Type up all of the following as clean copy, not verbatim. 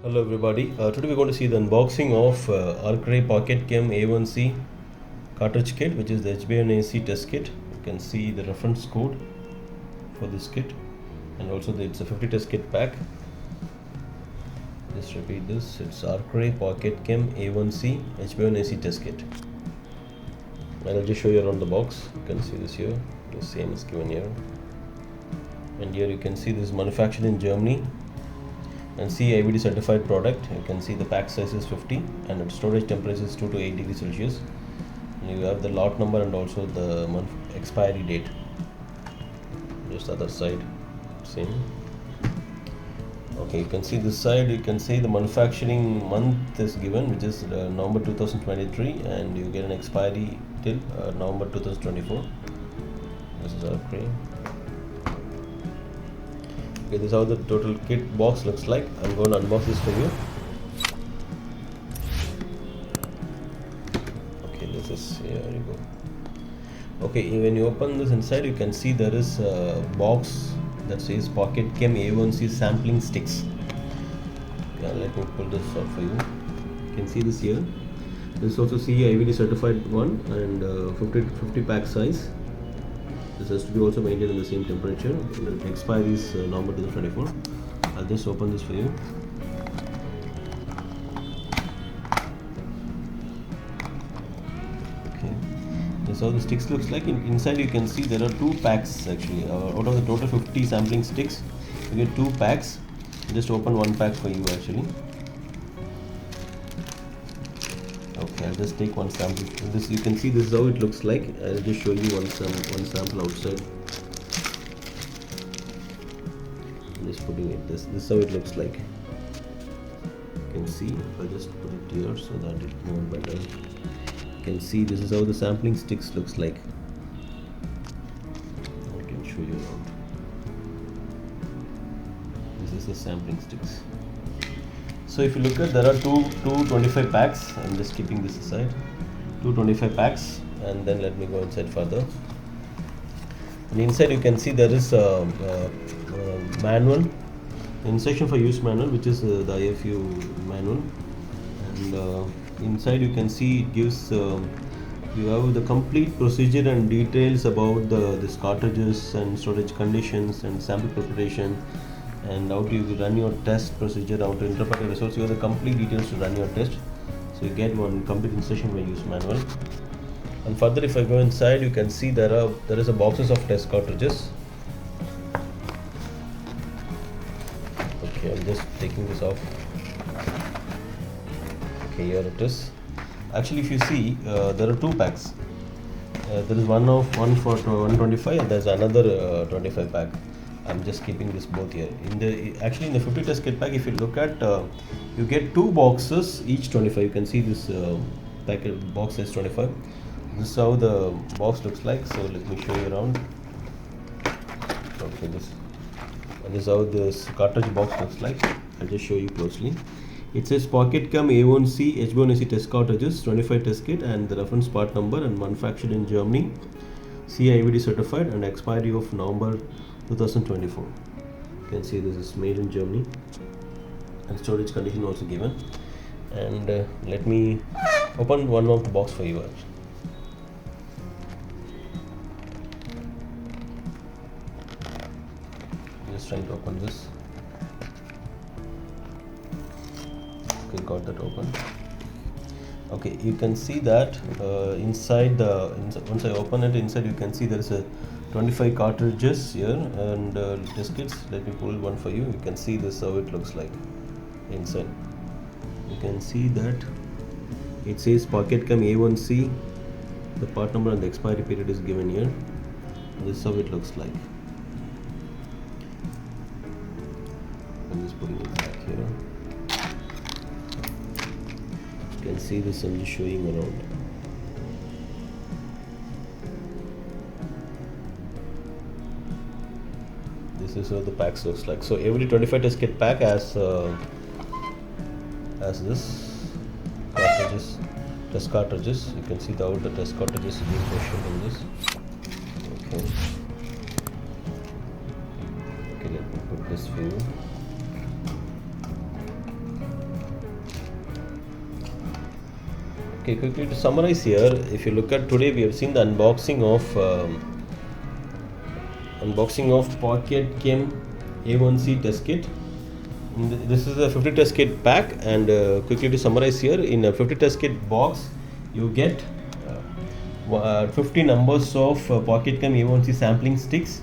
Hello everybody, today we're going to see the unboxing of Arkray PocketChem A1c cartridge kit, which is the HbA1c test kit. You can see the reference code for this kit, and also it's a 50 test kit pack. Just repeat this, it's Arkray PocketChem A1c HbA1c test kit. And I'll just show you around the box. You can see this here, the same is given here. And here you can see this is manufactured in Germany and CE-IVD certified product. You can see the pack size is 50 and its storage temperature is 2 to 8 degrees Celsius. And you have the lot number and also the month expiry date. Just other side, same. Okay, you can see this side, you can see the manufacturing month is given, which is November 2023, and you get an expiry till November 2024. This is our crane. Okay, this is how the total kit box looks like. I'm going to unbox this for you. Okay, this is, here you go. Okay, when you open this inside, you can see there is a box that says PocketChem A1c sampling sticks. Yeah, let me pull this out for you. You can see this here. This is also CE-IVD certified one, and 50 pack size. This has to be also maintained in the same temperature. The expiry is November 2024. I'll just open this for you. Okay, this is how the sticks looks like. Inside you can see there are 2 packs actually. Out of the total 50 sampling sticks, you get 2 packs. Just open 1 pack for you actually. Okay, I'll just take one sample. This you can see this is how it looks like. I'll just show you one sample outside. I'm just putting it this is how it looks like. You can see if I just put it here so that it more better. You can see this is how the sampling sticks looks like. I can show you around. This is the sampling sticks. So if you look at, there are two 25 packs. I'm just keeping this aside. 2 25 packs, and then let me go inside further. And inside you can see there is a manual, instruction for use manual, which is the IFU manual. And inside you can see it gives you have the complete procedure and details about this cartridges and storage conditions and sample preparation, and how to run your test procedure, how to interpret your results. You have the complete details to run your test. So you get one complete instruction by use manual. And further, if I go inside, you can see there is a boxes of test cartridges. Okay, I'm just taking this off. Okay, here it is. Actually, if you see, there are 2 packs. There is one for 125, and there's another 25 pack. I'm just keeping this both here. In the 50 test kit pack, if you look at, you get 2 boxes, each 25. You can see this packet box is 25. This is how the box looks like. So let me show you around. Okay, this is how this cartridge box looks like. I'll just show you closely. It says PocketChem A1c HbA1c test cartridges, 25 test kit, and the reference part number, and manufactured in Germany, CE-IVD certified, and expiry of November 2024. You can see this is made in Germany, and storage condition also given. And let me open one of the box for you. Just trying to open this. Okay, got that open. Okay, you can see that inside once I open it, inside you can see there is a 25 cartridges here and test kits. Let me pull one for you. You can see this how it looks like inside. You can see that it says PocketChem A1c. The part number and the expiry period is given here. This is how it looks like. I'm just putting it back here. You can see this. I'm just showing around. This is how the packs looks like. So every 25 test kit pack has this cartridges, test cartridges. You can see how the test cartridges is being positioned in this. Okay. Okay, let me put this for you. Okay, quickly to summarize here, if you look at today, we have seen the unboxing of PocketChem A1c test kit. This is a 50 test kit pack, and quickly to summarize here, in a 50 test kit box, you get 50 numbers of PocketChem A1c sampling sticks.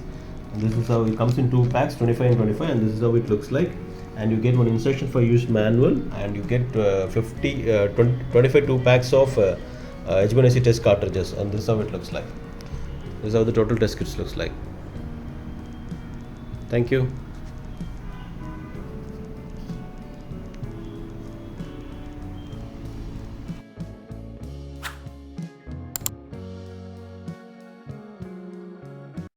And this is how it comes in 2 packs, 25 and 25, and this is how it looks like. And you get one instruction for use manual, and you get 25 2 packs of HbA1c test cartridges, and this is how it looks like. This is how the total test kits looks like. Thank you.